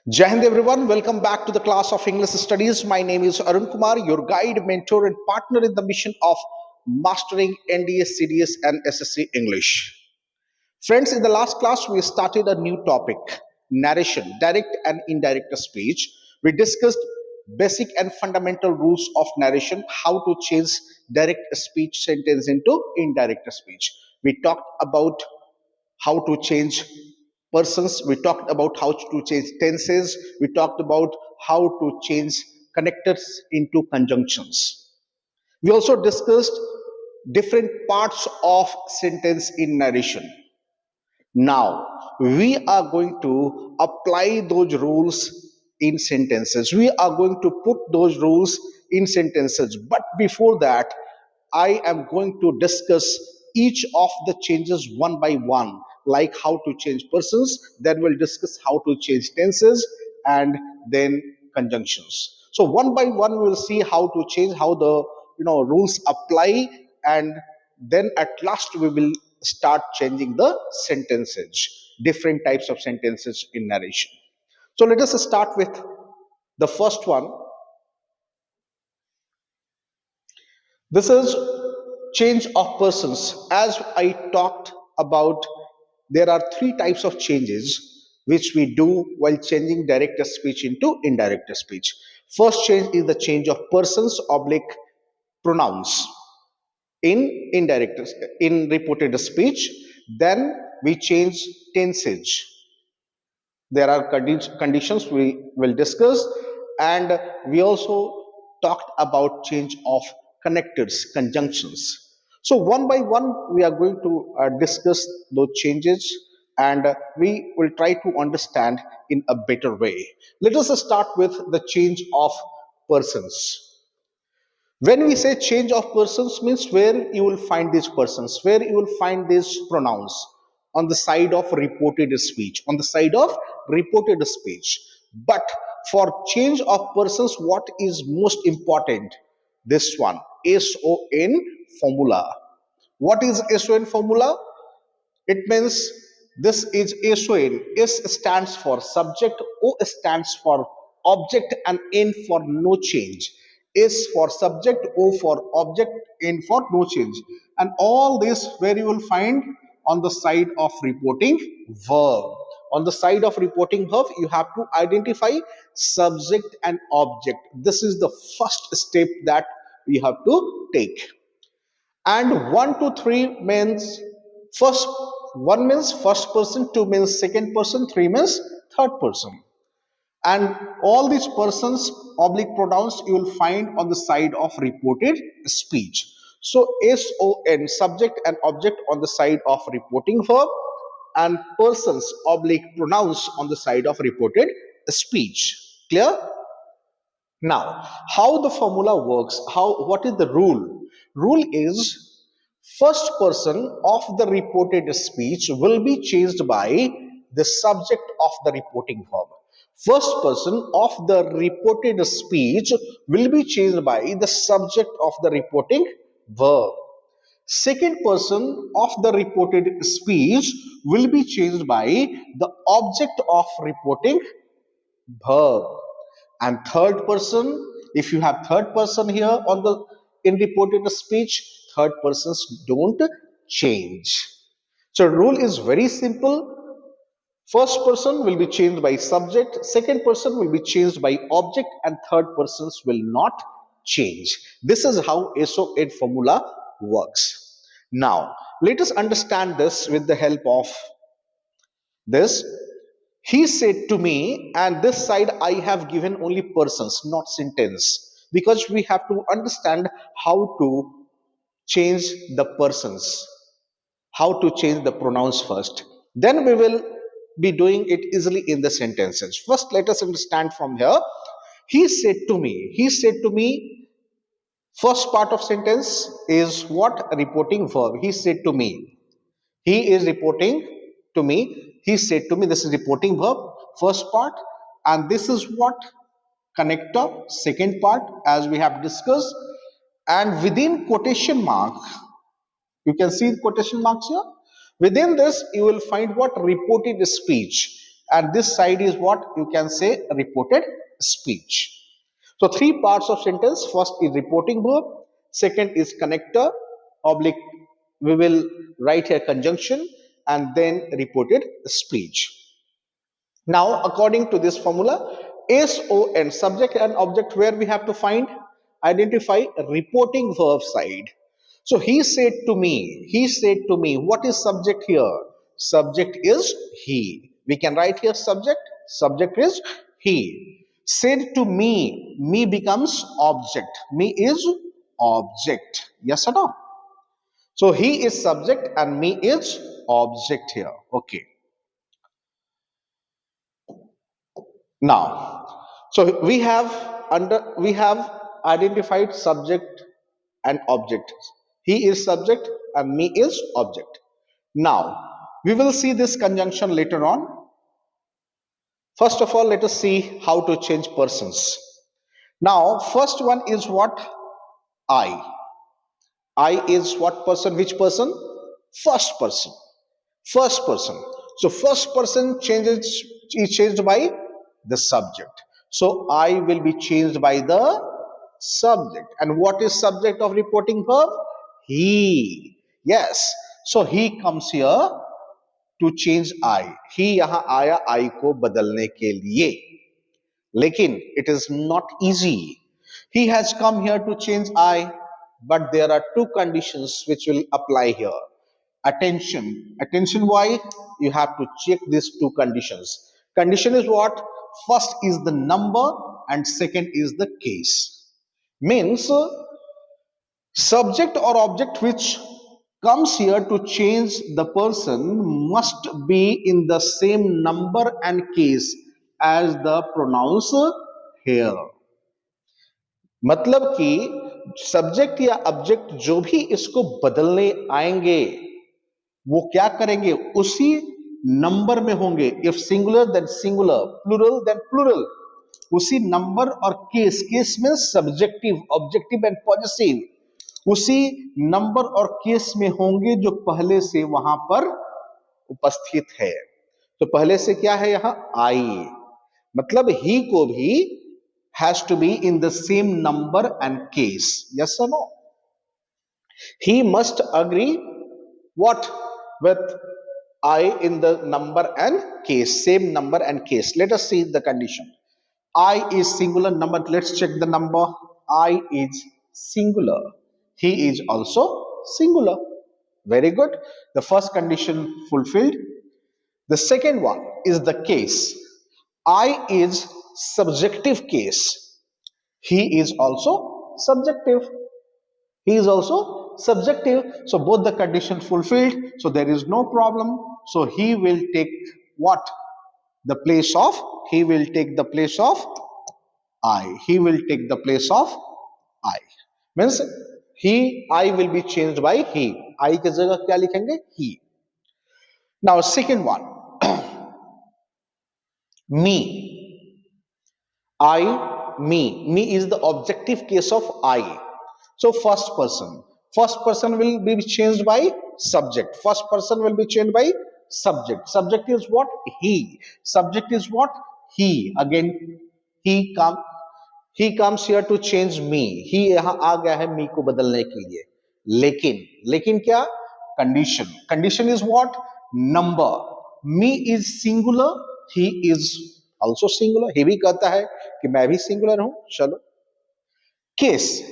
Jai Hind everyone, welcome back to the class of English studies. My name is Arun Kumar, your guide, mentor and partner in the mission of mastering NDA, CDS and SSC English. Friends, in the last class we started a new topic, narration, direct and indirect speech. We discussed basic and fundamental rules of narration, how to change direct speech sentence into indirect speech. We talked about how to change persons, we talked about how to change tenses, we talked about how to change connectors into conjunctions. We also discussed different parts of sentence in narration. Now we are going to apply those rules in sentences, we are going to put those rules in sentences, but before that I am going to discuss each of the changes one by one, like how to change persons, then we'll discuss how to change tenses and then conjunctions. So one by one we'll see how to change, how the rules apply, and then at last we will start changing the sentences, different types of sentences in narration. So let us start with the first one. This is change of persons. As I talked about, there are three types of changes which we do while changing direct speech into indirect speech. First change is the change of persons oblique pronouns in reported speech. Then we change tenses. There are conditions we will discuss, and we also talked about change of connectors, conjunctions. So one by one we are going to discuss those changes, and we will try to understand in a better way. Let us start with the change of persons. When we say change of persons, means where you will find these persons, where you will find these pronouns, on the side of reported speech, on the side of reported speech. But for change of persons, what is most important? This one, SON formula. What is SON formula? It means this is SON. S stands for subject, O stands for object, and N for no change. S for subject, O for object, N for no change. And all this where you will find on the side of reporting verb. On the side of reporting verb, you have to identify subject and object. This is the first step that we have to take. And 1 to 3 means first, 1 means first person, 2 means second person, 3 means third person. And all these persons oblique pronouns you will find on the side of reported speech. So SON, subject and object on the side of reporting verb, and persons oblique pronouns on the side of reported speech. Clear? Now, how the formula works, what is the rule? Rule is first person of the reported speech will be changed by the subject of the reporting verb. First person of the reported speech will be changed by the subject of the reporting verb. Second person of the reported speech will be changed by the object of reporting verb. And third person, if you have third person here on the in reported speech, third persons don't change. So rule is very simple. First person will be changed by subject, second person will be changed by object, and third persons will not change. This is how SON formula works. Now, let us understand this with the help of this. He said to me, and this side I have given only persons, not sentence, because we have to understand how to change the persons, how to change the pronouns first. Then we will be doing it easily in the sentences. First, let us understand from here. He said to me. He said to me. First part of sentence is what? Reporting verb. He said to me. He is reporting to me. He said to me. This is reporting verb. First part. And this is what? Connector. Second part, as we have discussed. And within quotation mark, you can see quotation marks here. Within this, you will find what? Reported speech. and this side is what you can say reported speech. So three parts of sentence. First is reporting verb, second is connector, oblique we will write here conjunction, and then reported speech. Now, according to this formula, SON, subject and object, where we have to find, identify reporting verb side. So he said to me, what is subject here? Subject is he. We can write here subject is he. Said to me becomes object. Me is object. Yes or no? So he is subject and me is object here. Okay. Now, so we have identified subject and object. He is subject and me is object. Now, we will see this conjunction later on. First of all, let us see how to change persons. Now, first one is what? I. I is what person? Which person? First person. First person. So first person is changed by the subject. So I will be changed by the subject. And what is subject of reporting verb? He. Yes. So he comes here to change I. He यहाँ आया I को बदलने के लिए. लेकिन it is not easy. He has come here to change I, but there are two conditions which will apply here. Attention. Attention, why? You have to check these two conditions. Condition is what? First is the number and second is the case. Means subject or object which comes here to change the person must be in the same number and case as the pronouns here. मतलब कि subject या object जो भी इसको बदलने आएंगे वो क्या करेंगे? उसी नंबर में होंगे. If singular then singular, plural then plural. उसी नंबर और केस में सब्जेक्टिव, ऑब्जेक्टिव एंड पॉजेसिव उसी नंबर और केस में होंगे जो पहले से वहां पर उपस्थित है. तो पहले से क्या है यहां? आई. मतलब ही को भी has to be in the same number and case. Yes or no? He must agree what? With I in the number and case, same number and case. Let us see the condition. I is singular number. Let's check the number. I is singular. He is also singular. Very good. The first condition fulfilled. The second one is the case. I is subjective case. He is also subjective. He is also subjective. So both the conditions fulfilled. So there is no problem. So he will take what? The place of, he will take the place of I. He will take the place of I. Means he, I will be changed by he. I की जगह क्या लिखेंगे? He. Now second one. Me. I, me. Me is the objective case of I. So first person. First person will be changed by subject. First person will be changed by subject. Subject is what? He. Subject is what? He. Again, he comes here to change me. He यहाँ आ गया है me को बदलने के लिए. लेकिन क्या? Condition. Condition is what? Number. Me is singular. He is also singular. he भी कहता है कि मैं भी singular हूं. चलो. Case.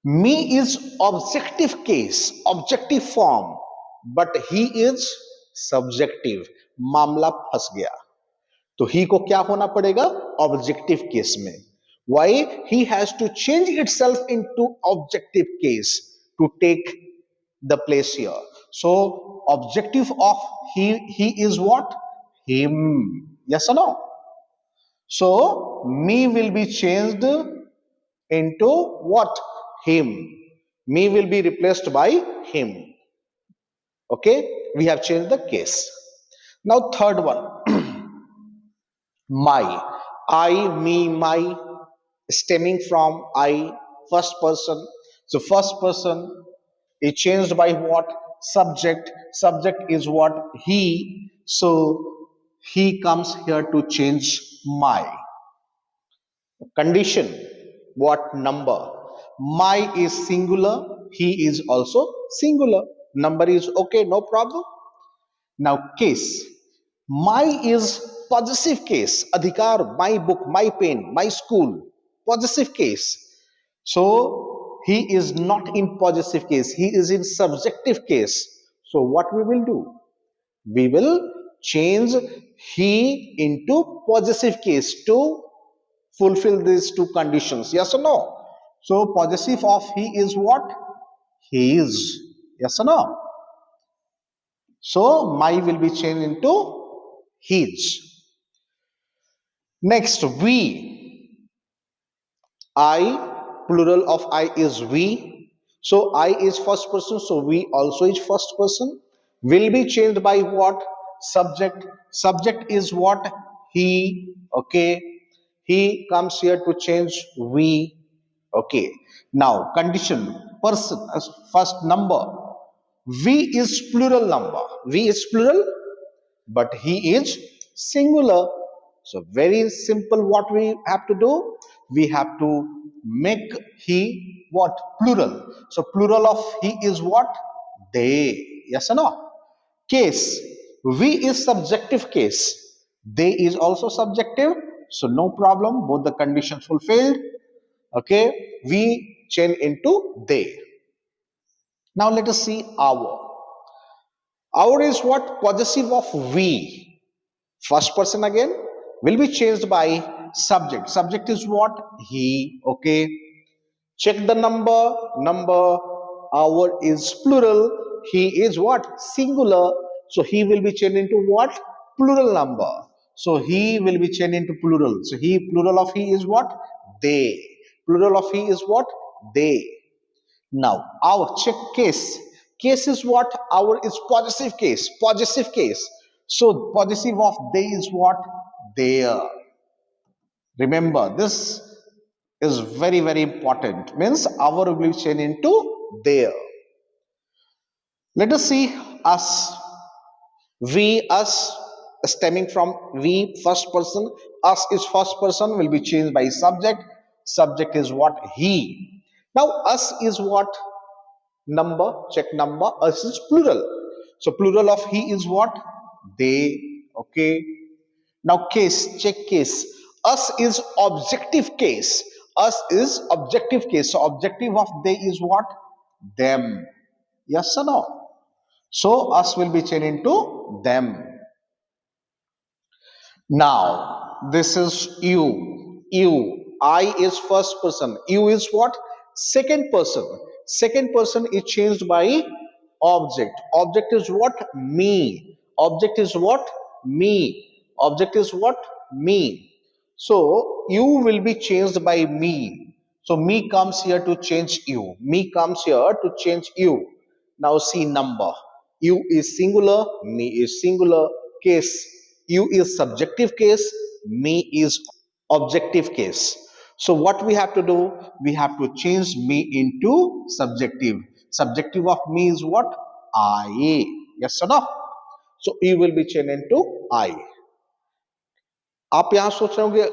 Me is objective case, objective form, but he is subjective. मामला फंस गया. तो he को क्या होना पड़ेगा? Objective case में. Why? He has to change itself into objective case to take the place here. So objective of he is what? Him. Yes or no? So me will be changed into what? Him. Me will be replaced by him. Okay, we have changed the case. Now third one. My. I, me, my, stemming from I, first person. So first person is changed by what? Subject. Subject is what? He. So he comes here to change my. Condition, what number? My is singular, he is also singular. Number is okay, no problem. Now case, my is possessive case. Adhikar, my book, my pen, my school, possessive case. So he is not in possessive case, he is in subjective case. So what we will do, we will change he into possessive case to fulfill these two conditions. Yes or no? So possessive of he is what? He is. Yes or no? So my will be changed into his. Next, we. I, plural of I is we. So I is first person, so we also is first person. Will be changed by what? Subject. Subject is what? He. Okay. He comes here to change we. Okay. Now condition, person as first number. We is plural number. We is plural, but he is singular. So very simple, what we have to do, we have to make he what? Plural. So plural of he is what? They. Yes or no? Case, we is subjective case, they is also subjective, so no problem, both the conditions fulfilled. Okay, we change into they. Now let us see our is what? Possessive of we. First person again will be changed by subject. Subject is what? He. Okay. Check the number. Number. Our is plural. He is what? Singular. So he will be changed into what? Plural number. So he will be changed into plural. So he, plural of he is what? They. Plural of he is what? They. Now, our check case. Case is what? Our is possessive case. Possessive case. So, possessive of they is what? There. Remember, this is very, very important. Means our will be changed into there. Let us see us. We, us, stemming from we, first person. Us is first person, will be changed by subject. Subject is what? He. Now, us is what? Number. Check number. Us is plural. So, plural of he is what? They. Okay. Now, case. Check case. Us is objective case. Us is objective case. So, objective of they is what? Them. Yes or no? So, us will be changed into them. Now, this is you. You. I is first person. You is what? Second person. Second person is changed by object. Object is what? Me. Object is what? Me. Object is what? Me. So, you will be changed by me. So, me comes here to change you. Me comes here to change you. Now, see number. You is singular. Me is singular. Case. You is subjective case. Me is objective case. So what we have to do? We have to change me into subjective. Subjective of me is what? I. Yes or no? So you will be changed into I. आप यहां सोच रहे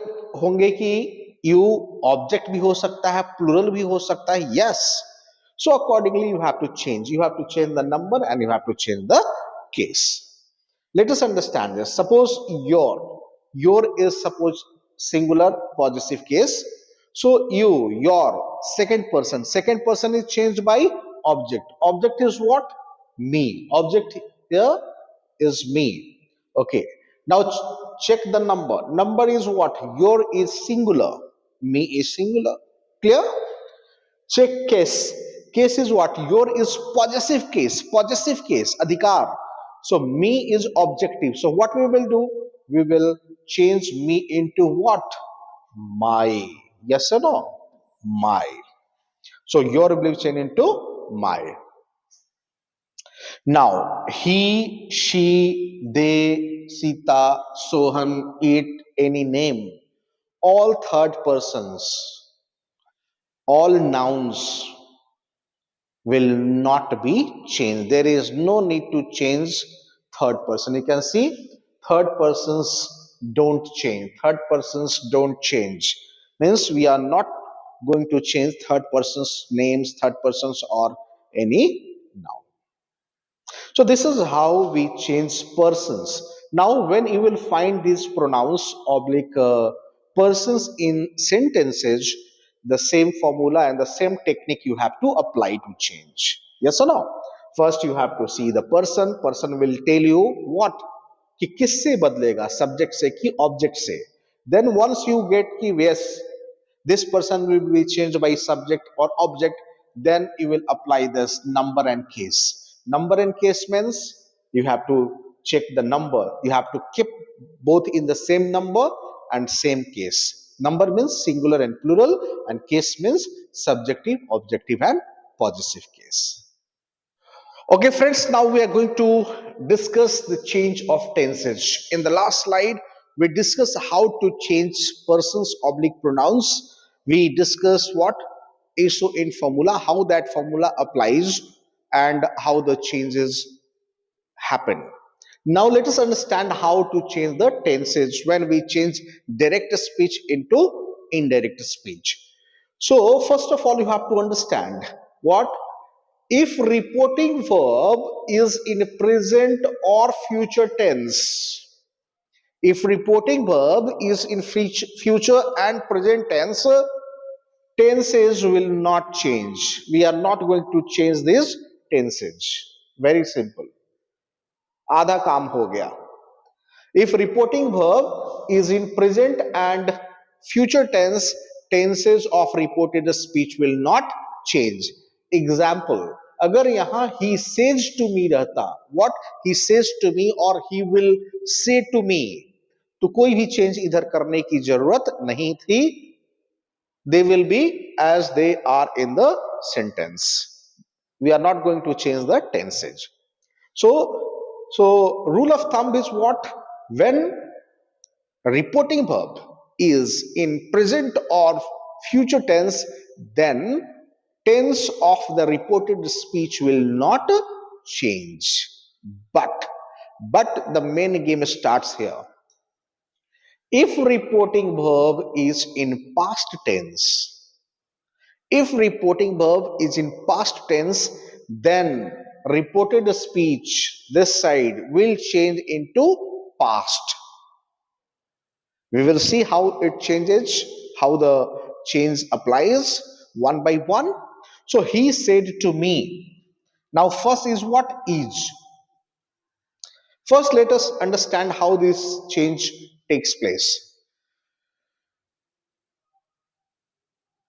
होंगे कि you object भी हो सकता है, प्लूरल भी हो सकता है. Yes. So accordingly you have to change. You have to change the number and you have to change the case. Let us understand this. Suppose your is suppose singular possessive case. So your second person is changed by object. Object is what? Me. Object here is me. Okay. Now check the number. Number is what? Your is singular. Me is singular. Clear? Check case. Case is what? Your is possessive case. Possessive case. Adhikar. So me is objective. So what we will do? We will change me into what? My. Yes or no? My. So your will be changed into my. Now he, she, they, Sita, Sohan, it, any name. All third persons, all nouns will not be changed. There is no need to change third person. You can see third persons don't change. Third persons don't change. Means we are not going to change third persons names, third persons or any noun. So this is how we change persons. Now, when you will find these pronouns oblique persons in sentences, the same formula and the same technique you have to apply to change. Yes or no? First, you have to see the person. Person will tell you what कि किससे बदलेगा, subject से कि object से. Then once you get कि yes, this person will be changed by subject or object, then you will apply this number and case. Number and case means you have to check the number, you have to keep both in the same number and same case. Number means singular and plural, and case means subjective, objective and possessive case. Okay, friends, now we are going to discuss the change of tenses. In the last slide, we discussed how to change persons oblique pronouns. We discussed what ASO in formula, how that formula applies, and how the changes happen. Now let us understand how to change the tenses when we change direct speech into indirect speech. So first of all, you have to understand what if reporting verb is in present or future tense. If reporting verb is in future and present tense, tenses will not change. We are not going to change these tenses. Very simple. आधा काम हो गया. If reporting verb is in present and future tense, tenses of reported speech will not change. Example, अगर यहाँ he says to me रहता, what he says to me or he will say to me, तो कोई भी change इधर करने की जरूरत नहीं थी. They will be as they are in the sentence. We are not going to change the tenses. So rule of thumb is what? When reporting verb is in present or future tense, then tense of the reported speech will not change. But the main game starts here. If reporting verb is in past tense, then reported speech this side will change into past. We will see how it changes, how the change applies one by one. So he said to me. Now first is what is. First let us understand how this change takes place.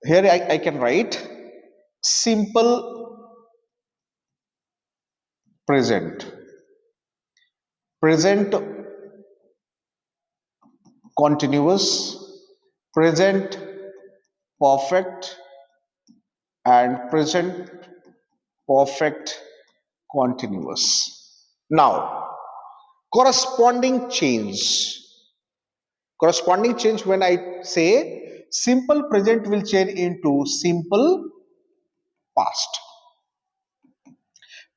Here I can write simple present. Present continuous, present perfect and present perfect continuous. Now corresponding change when I say simple present will change into simple past,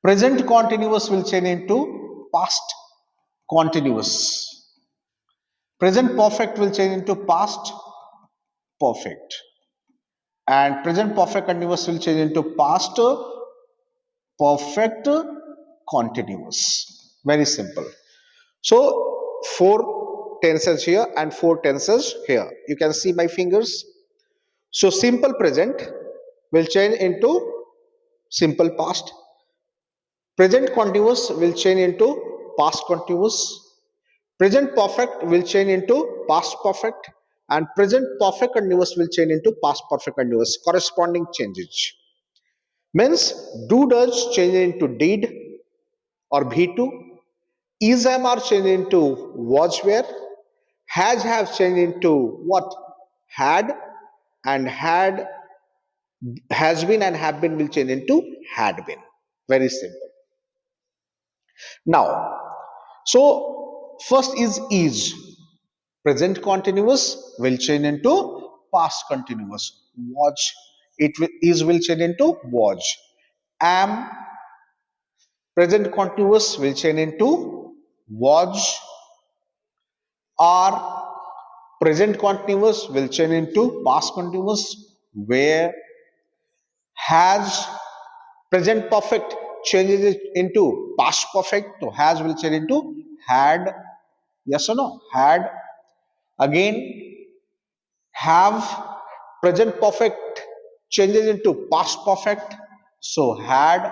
present continuous will change into past continuous, present perfect will change into past perfect, and present perfect continuous will change into past perfect continuous. Very simple. So 4 tenses here and 4 tenses here. You can see my fingers. So simple present will change into simple past. Present continuous will change into past continuous. Present perfect will change into past perfect, and present perfect continuous will change into past perfect continuous. Corresponding changes means do does change into did or V2, is am are changed into was were, has have changed into what had, and had has been and have been will change into had been. Very simple. Now, so first is present continuous will change into past continuous. Was is will change into was. Am present continuous will change into was. Our present continuous will change into past continuous, where has present perfect changes it into past perfect. So has will change into had. Yes or no? Had. Again, have present perfect changes into past perfect. So had.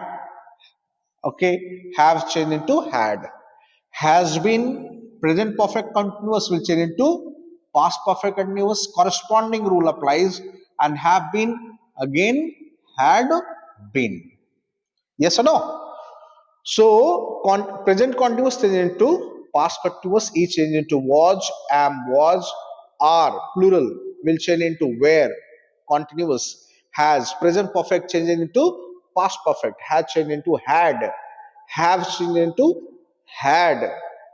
Okay, have changed into had. Has been present perfect continuous will change into past perfect continuous. Corresponding rule applies, and have been again had been. Yes or no? So present continuous change into past continuous, each change into was, am, was, are plural will change into where continuous. Has present perfect change into past perfect, had change into had, have changed into had,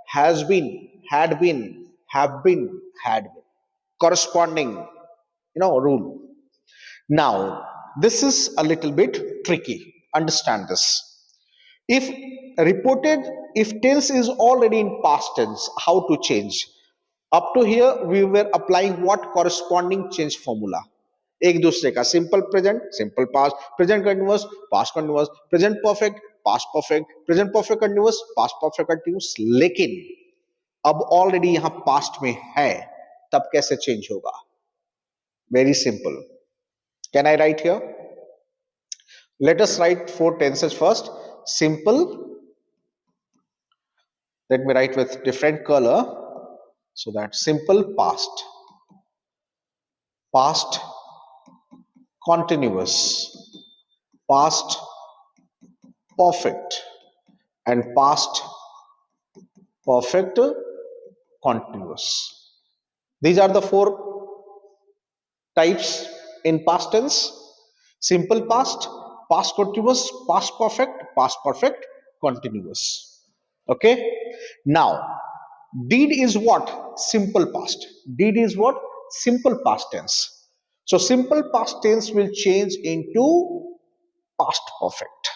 has been, had been, have been, had been. Corresponding, rule. Now this is a little bit tricky. Understand this. If reported, if tense is already in past tense, how to change? Up to here we were applying what? Corresponding change formula. एक दूसरे का simple present, simple past, present continuous, past continuous, present perfect, past perfect, present perfect continuous, past perfect continuous. लेकिन अब already यहां past में है, तब कैसे चेंज होगा? Very simple. Can I right here? Let us write four tenses first. Simple. Let me write with different color. So that simple past, past continuous, past perfect, and past perfect continuous. These are the four types in past tense. Simple past, past continuous, past perfect, continuous. Okay. Now did is what? Simple past. Did is what? Simple past tense. So simple past tense will change into past perfect.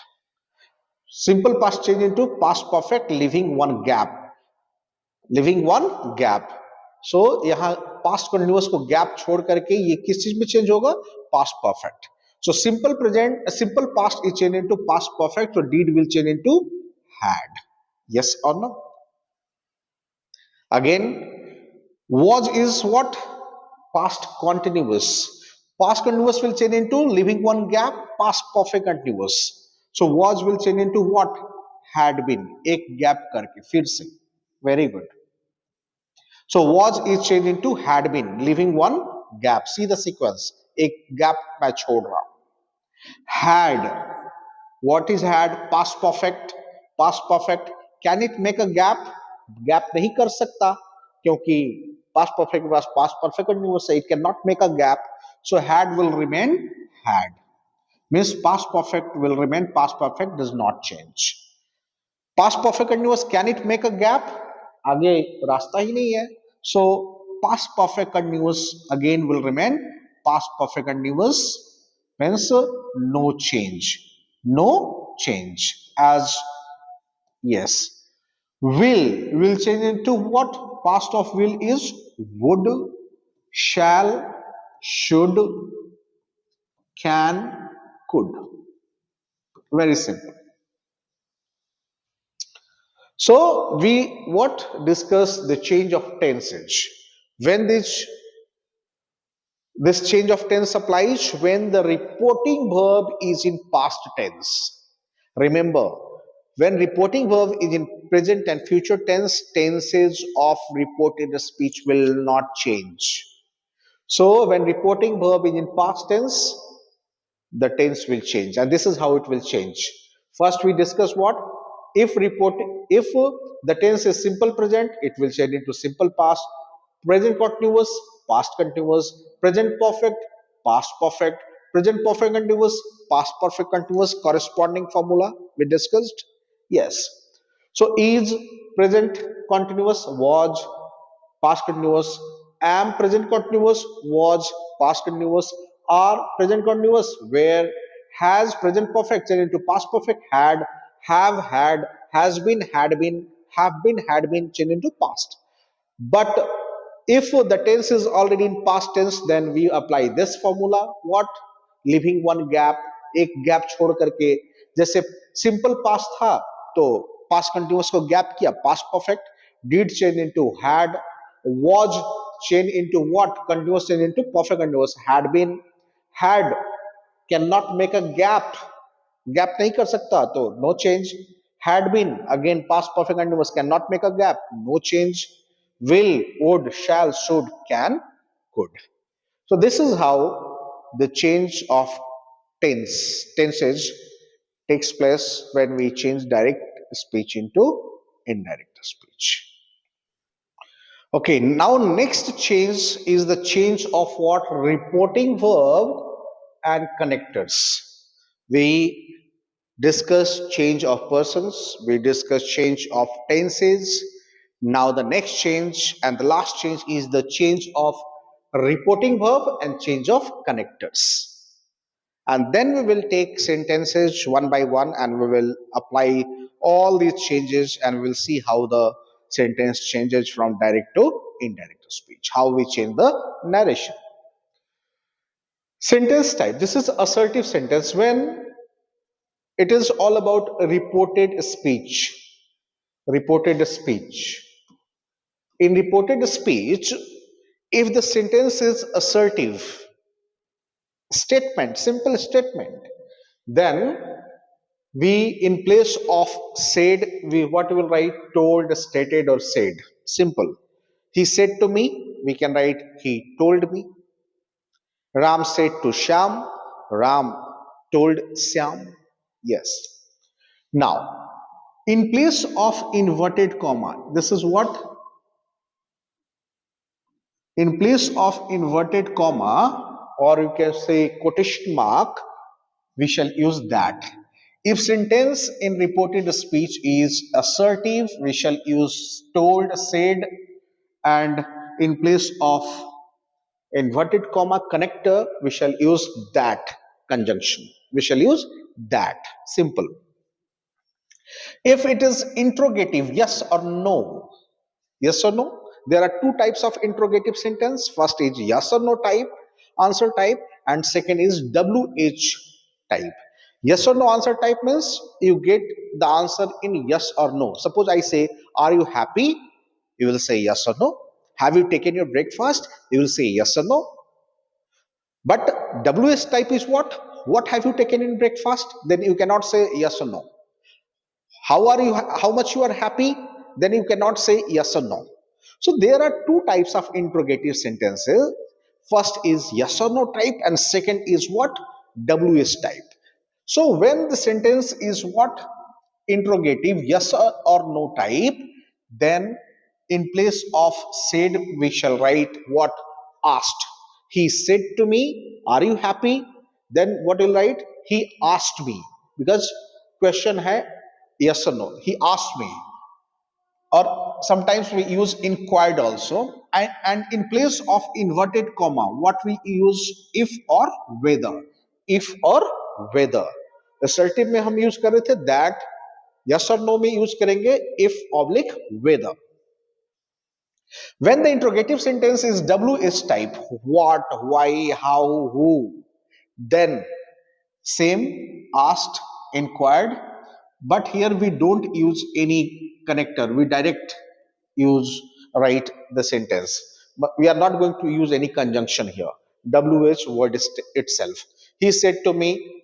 Simple past change into past perfect, leaving one gap. Leaving one gap. So यहाँ past continuous को gap छोड़ करके ये किस चीज में change होगा? Past perfect. So simple present, simple past is change into past perfect. So did will change into had. Yes और no? Again was is what? Past continuous. Past continuous will change into leaving one gap, past perfect continuous. So was will change into what? Had been. एक gap करके फिर से. Very good. So was is changed into had been, leaving one gap. See the sequence. एक gap मैं छोड़ रहा हूं. Had. What is had? Past perfect. Past perfect. Can it make a gap? Gap नहीं कर सकता क्योंकि past perfect was past perfect continuous. It cannot make a gap. So had will remain had. Means past perfect will remain past perfect, does not change. Past perfect continuous, can it make a gap? आगे रास्ता ही नहीं है. So past perfect continuous again will remain past perfect continuous, means no change. No change. As yes. Will change into what? Past of will is would, shall, should, can, could. Very simple. So we what discuss the change of tenses. When this change of tense applies when the reporting verb is in past tense. Remember, when reporting verb is in present and future tense, tenses of reported speech will not change. So when reporting verb is in past tense, the tense will change, and this is how it will change. First we discuss what? If the tense is simple present, it will change into simple past. Present continuous, past continuous. Present perfect, past perfect. Present perfect continuous, past perfect continuous. Corresponding formula we discussed. Yes. So is present continuous, was past continuous. Am present continuous, was past continuous. Are present continuous, where has present perfect change into past perfect, had, have had, has been, had been, have been, had been change into past. But If the tense is already in past tense, then we apply this formula. What? Leaving one gap, एक gap छोड़ करके. जैसे simple past था तो past continuous को gap किया, past perfect. Did change into had, was change into what, continuous change into perfect continuous. Had been, had cannot make a gap, gap नहीं कर सकता तो no change. Had been again past perfect continuous, cannot make a gap, no change. Will, would, shall, should, can, could. So this is how the change of tenses takes place when we change direct speech into indirect speech. Okay, now next change is the change of what? Reporting verb and connectors. We discuss change of persons, we discuss change of tenses. Now the next change and the last change is the change of reporting verb and change of connectors. And then we will take sentences one by one and we will apply all these changes and we'll see how the sentence changes from direct to indirect speech, how we change the narration. Sentence type. This is assertive sentence when it is all about reported speech. Reported speech. In reported speech, if the sentence is assertive, statement, simple statement, then we, in place of said, we what we will write? Told, stated, or said. Simple. He said to me, we can write he told me. Ram said to Shyam, Ram told Syam. Yes. Now, in place of inverted comma, this is what? In place of inverted comma, or you can say quotation mark, we shall use that. If sentence in reported speech is assertive, we shall use told, said, and in place of inverted comma connector, we shall use that conjunction. We shall use that. Simple. If it is interrogative, yes or no, yes or no, there are two types of interrogative sentence. First is yes or no type, answer type, and second is WH type. Yes or no answer type means you get the answer in yes or no. Suppose I say, are you happy? You will say yes or no. Have you taken your breakfast? You will say yes or no. But WH type is what? What have you taken in breakfast? Then you cannot say yes or no. How are you? How much you are happy? Then you cannot say yes or no. So there are two types of interrogative sentences. First is yes or no type, and second is what? WH type. So when the sentence is what? Interrogative, yes or no type, then in place of said, we shall write what? Asked. He said to me, are you happy? Then what will write? He asked me. Because question hai yes or no. He asked me. Or sometimes we use inquired also. And in place of inverted comma, what we use? If or whether. If or whether. Assertive में हम use कर रहे थे that, yes or no में use करेंगे if oblique whether. When the interrogative sentence is WH type, what, why, how, who, then same, asked, inquired, but here we don't use any connector. We direct use write the sentence, but we are not going to use any conjunction here. WH word itself. He said to me,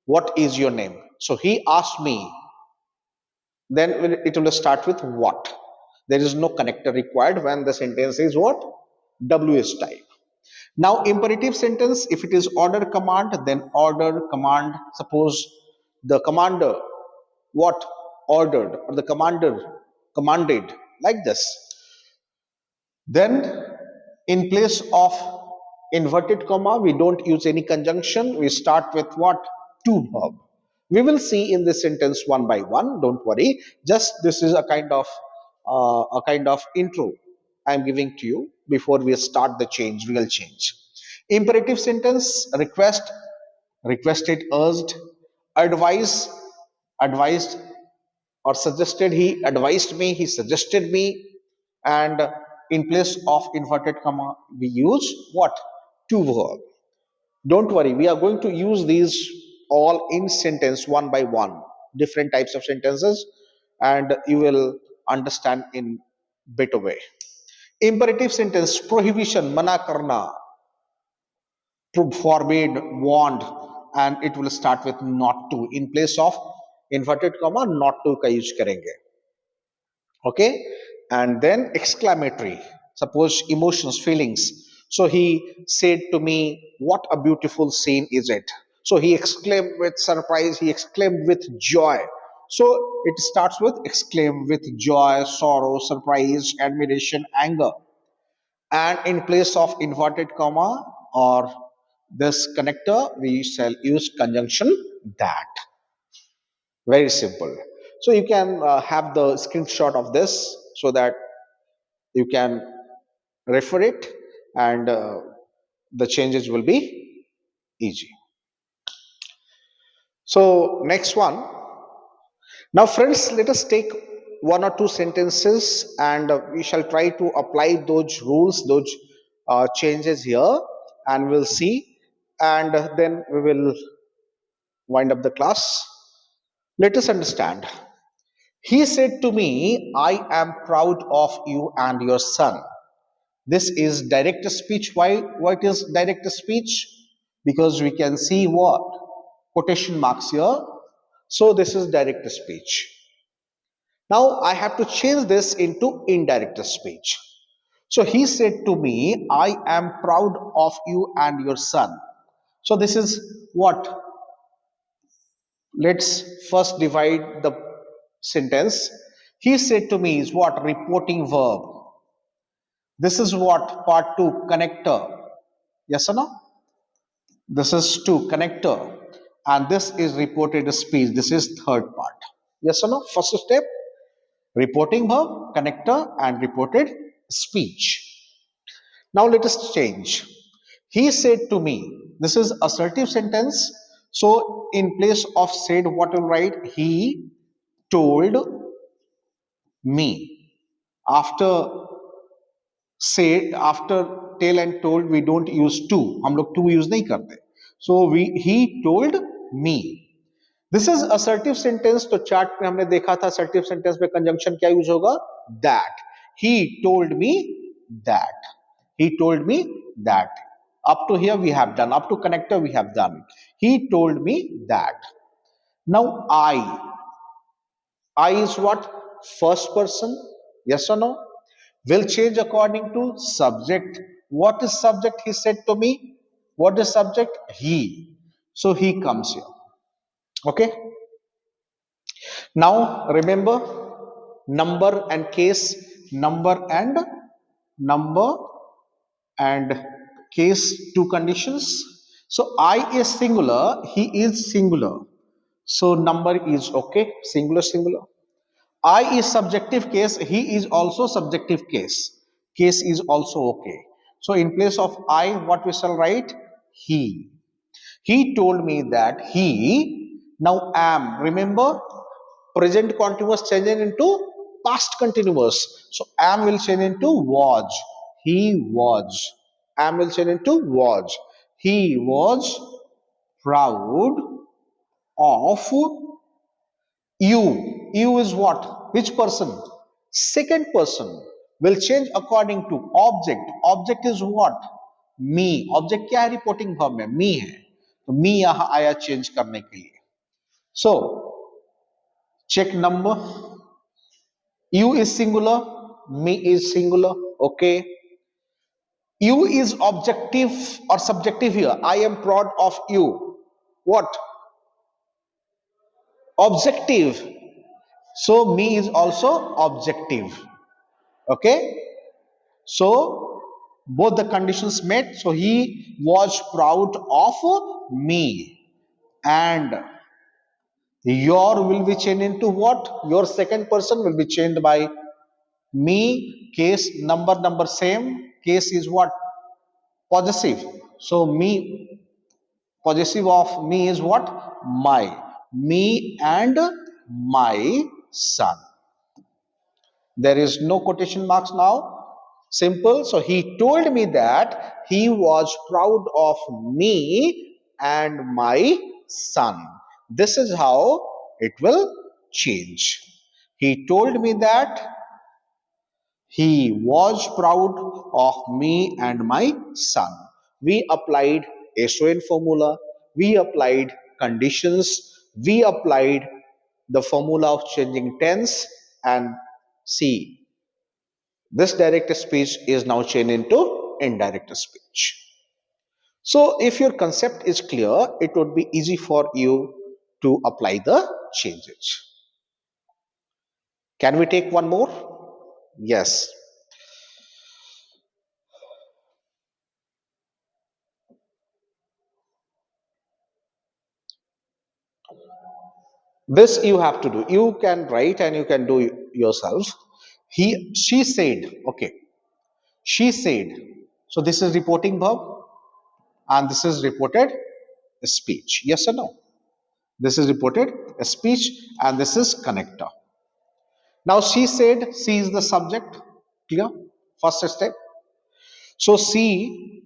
what is your name? So he asked me, then it will start with what. There is no connector required when the sentence is what? WH type. Now imperative sentence, if it is order command, then order command. Suppose the commander what? Ordered, or the commander commanded, like this. Then in place of inverted comma, we don't use any conjunction. We start with what? To verb. We will see in this sentence one by one. Don't worry. Just this is a kind of intro I am giving to you before we start the change, real change. Imperative sentence: request, requested, urged, advise, advised, or suggested. He advised me, he suggested me, and in place of inverted comma we use what? To verb. Don't worry, we are going to use these all in sentence one by one, different types of sentences, and you will understand in better way. Imperative sentence, prohibition, mana karna, forbid, warned, and it will start with not to. In place of inverted comma, not to का use करेंगे. Okay, and then exclamatory, suppose emotions, feelings. So he said to me, what a beautiful scene is it. So he exclaimed with surprise, he exclaimed with joy. So it starts with exclaim, with joy, sorrow, surprise, admiration, anger. And in place of inverted comma or this connector we shall use conjunction that. Very simple. So you can have the screenshot of this so that you can refer it, and the changes will be easy. So next one. Now friends, let us take one or two sentences, and we shall try to apply those rules, those changes here, and we'll see, and then we will wind up the class. Let us understand. He said to me, I am proud of you and your son. This is direct speech. Why? What is direct speech? Because we can see what? Quotation marks here. So this is direct speech. Now I have to change this into indirect speech. So he said to me, I am proud of you and your son. So this is what? Let's first divide the sentence. He said to me is what? Reporting verb. This is what? Part 2, connector. Yes or no? This is 2, connector. And this is reported speech. This is third part. Yes or no? First step, reporting verb, connector, and reported speech. Now let us change. He said to me. This is assertive sentence. So in place of said, what will write? He told me. After said, after tell and told, we don't use to. हम लोग to use नहीं करते. So he told me. This is assertive sentence. तो chart में हमने देखा था assertive sentence में conjunction क्या use होगा? That. He told me that. He told me that. Up to here we have done. Up to connector we have done. He told me that. Now I is what? First person. Yes or no? Will change according to subject. What is subject? He said to me. What is subject? He. So he comes here. Okay. Now remember, number and case, number and case, two conditions. So I is singular, he is singular. So number is okay, singular. I is subjective case, he is also subjective case. Case is also okay. So in place of I, what we shall write? He. He told me that he. Now am. Remember, present continuous changing into past continuous. So am will change into was. He was. Am will change into was. He was proud of you. You is what? Which person? Second person. Will change according to object. Object is what? Me. Object क्या है? Reporting form में me है, तो me यहां आया change करने के लिए. So check number. You is singular, me is singular. Okay. You is objective or subjective here. I am proud of you. What? Objective. So me is also objective. Okay. So both the conditions met. So he was proud of me. And your will be changed into what? Your second person will be changed by me. Case number same. Case is what? Possessive. So me, possessive of me is what? My. Me and my son. There is no quotation marks now. Simple. So he told me that he was proud of me and my son. This is how it will change. He told me that he was proud of me and my son. We applied SON formula, we applied conditions, we applied the formula of changing tense, and see, this direct speech is now changed into indirect speech. So if your concept is clear, it would be easy for you to apply the changes. Can we take one more? Yes. This you have to do. You can write and you can do yourself. She said, okay. She said. So this is reporting verb and this is reported speech. Yes or no? This is reported speech and this is connector. Now she said, she is the subject. Clear? First step. So she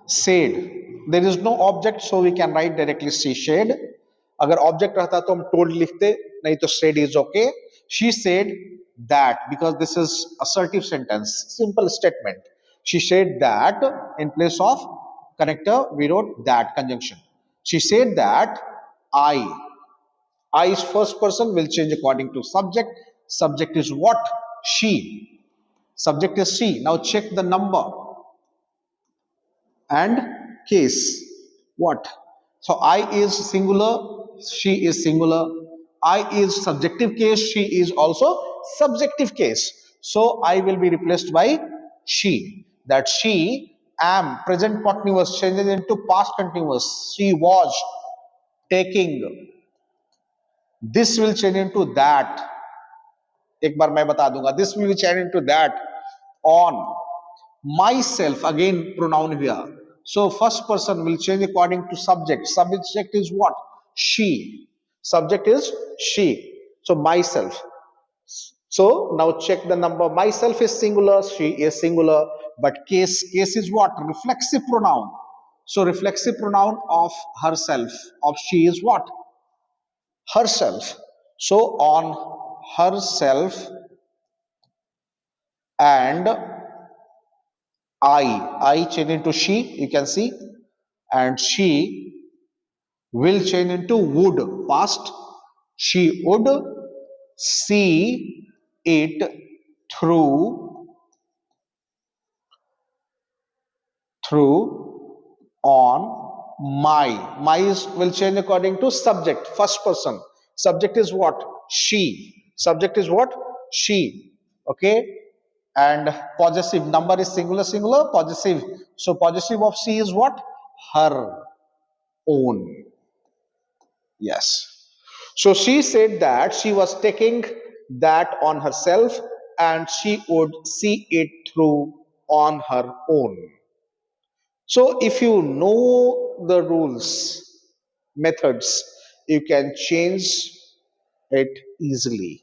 said, there is no object, so we can write directly she said. अगर object रहता तो हम told लिखते, नहीं तो said is okay. She said that, because this is assertive sentence, simple statement. She said that, in place of connector we wrote that conjunction. She said that I is first person, will change according to subject. Subject is what? She. Subject is she. Now check the number and case. What? So I is singular, she is singular. I is subjective case, she is also subjective case. So I will be replaced by she. That she, am, present continuous changes into past continuous. She was taking. This will change into that. एक बार मैं बता दूंगा. This will be changed into that. On. Myself, again pronoun here. So first person will change according to subject. Subject is what? She. Subject is she. So myself. So now check the number. Myself is singular, she is singular, but case is what? Reflexive pronoun. So reflexive pronoun of herself, of she is what? Herself. So on herself and I change into she, you can see, and she will change into would, past. She would see it through on my is will change according to subject, first person. Subject is what? She. Subject is what? She. Okay. And possessive, number is singular, possessive. So possessive of she is what? Her own. Yes. So she said that she was taking that on herself and she would see it through on her own. So if you know the rules, methods, you can change it easily.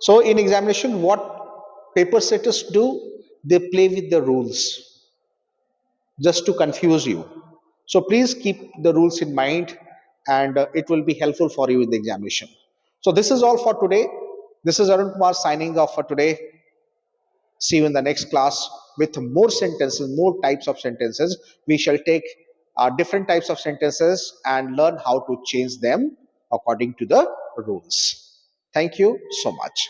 So in examination, what paper setters do? They play with the rules just to confuse you. So please keep the rules in mind and it will be helpful for you in the examination. So this is all for today. This is Arun Kumar signing off for today. See you in the next class with more sentences, more types of sentences. We shall take different types of sentences and learn how to change them according to the rules. Thank you so much.